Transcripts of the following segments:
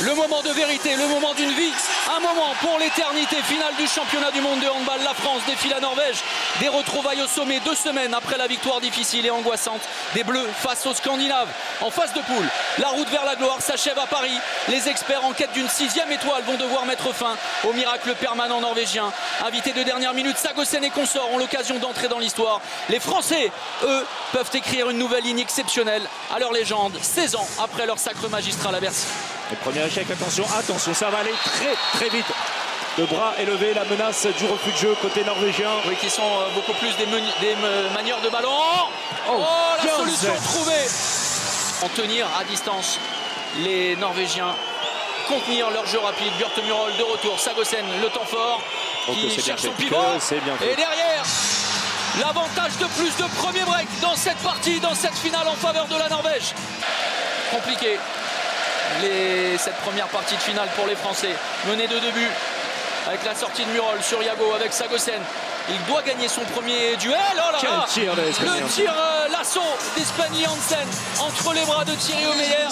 Le moment de vérité, le moment d'une vie, un moment pour l'éternité. Finale du championnat du monde de handball. La France défie la Norvège. Des retrouvailles au sommet 2 semaines après la victoire difficile et angoissante des Bleus face aux Scandinaves. En phase de poule, la route vers la gloire s'achève à Paris. Les experts en quête d'une 6e étoile vont devoir mettre fin au miracle permanent norvégien. Invités de dernière minute, Sagosen et consorts ont l'occasion d'entrer dans l'histoire. Les Français, eux, peuvent écrire une nouvelle ligne exceptionnelle à leur légende, 16 ans après leur sacre magistral à Bercy. Le premier échec, attention, ça va aller très vite. Le bras élevé, la menace du refus de jeu côté norvégien. Oui, qui sont beaucoup plus des manieurs de ballon. La solution trouvée. En tenir à distance les Norvégiens, contenir leur jeu rapide. Björtemurol de retour, Sagosen, le temps fort, qui cherche son pivot. Et derrière, l'avantage de plus de premier break dans cette partie, dans cette finale en faveur de la Norvège. Compliqué. Cette première partie de finale pour les Français, menée de 2 buts avec la sortie de Murol sur Yago avec Sagosen. Il doit gagner son premier duel. Quel tir le tir l'assaut d'Espen Hansen entre les bras de Thierry Omeyer,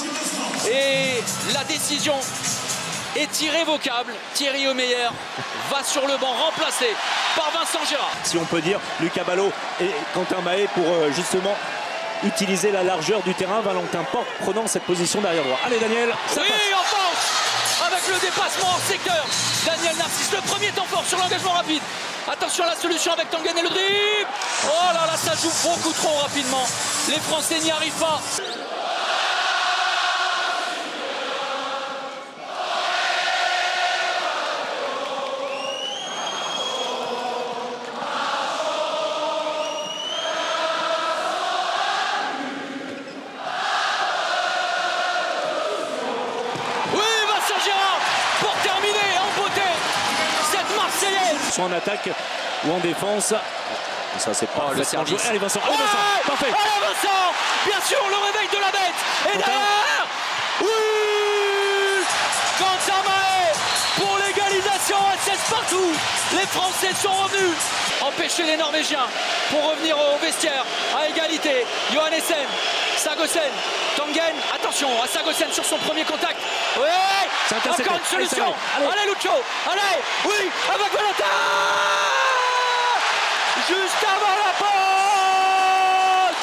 et la décision est irrévocable. Thierry Omeyer va sur le banc, remplacé par Vincent Gérard. Si on peut dire, Lucas Ballot et Quentin Mahé pour justement utiliser la largeur du terrain. Valentin Porte prenant cette position derrière droit. Allez Daniel, ça passe. En force avec le dépassement hors secteur. Daniel Narcisse, le premier temps fort sur l'engagement rapide. Attention à la solution avec Tanguy et le dribble. Oh là là, ça joue beaucoup trop rapidement. Les Français n'y arrivent pas. Pour terminer en beauté cette Marseillaise. Soit en attaque ou en défense. Ça c'est pas le service. Allez Vincent, parfait. Allez Vincent, bien sûr, le réveil de la bête. Et derrière, oui, Quentin Mahé pour l'égalisation à 16 partout. Les Français sont revenus. Empêcher les Norvégiens pour revenir au vestiaire à égalité. Johannessen, Sagosen, Tangen, attention à Sagosen sur son premier contact. Oui, encore une solution. Allez Lucho, allez, oui, avec Valentin. Juste avant la porte,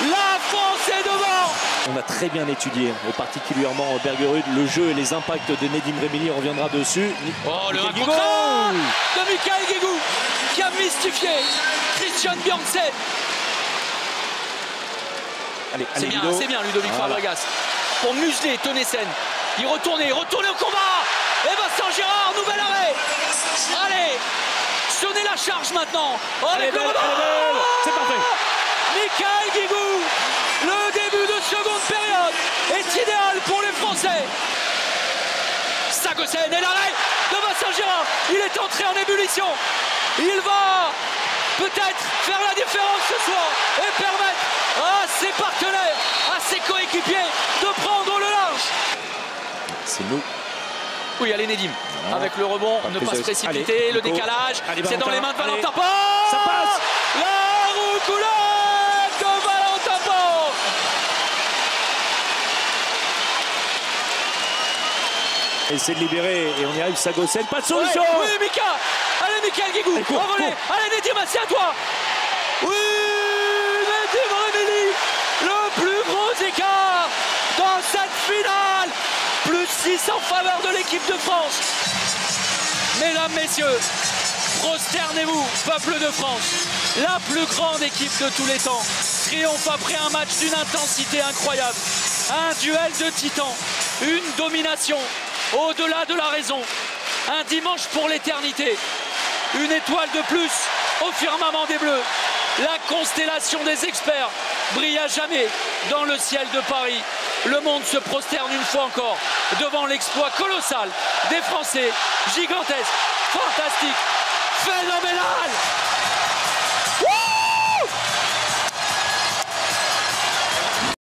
la France est devant. On a très bien étudié, et particulièrement Bergerud, le jeu et les impacts de Nedim Remili. On reviendra dessus. Le 1 contre 1 de Mikael Guigou qui a mystifié Christian Bjørnsen. C'est bien Ludovic Fabregas pour museler Tonesen. Il retournait au combat. Et Vincent Gérard, nouvel arrêt. Allez, sonnez la charge maintenant. Avec le rebond. C'est parfait. Mikael Guigou, le début de seconde période est idéal pour les Français. Sagosen et l'arrêt de Vincent Gérard. Il est entré en ébullition. Il va peut-être faire la différence ce soir et permettre à ses partenaires, à ses coéquipiers de prendre le large. C'est nous. Oui, allez Nedim, avec le rebond, ne pas se précipiter, le décalage, c'est dans les mains de Valentin Porte. Ça passe. La roucoulette de Valentin Porte. Essaie de libérer et on y arrive. Sagosen, pas de solution. Oui, Mika. Allez Mikael Guigou, envolé. Allez Nedim, c'est à toi. Oui, Nedim Remili, le plus gros écart dans cette finale. Plus 6 en faveur de l'équipe de France. Mesdames, messieurs, prosternez-vous, peuple de France. La plus grande équipe de tous les temps triomphe après un match d'une intensité incroyable. Un duel de titans, une domination au-delà de la raison. Un dimanche pour l'éternité. Une étoile de plus au firmament des Bleus. La constellation des experts brille à jamais dans le ciel de Paris. Le monde se prosterne une fois encore devant l'exploit colossal des Français. Gigantesque, fantastique, phénoménal.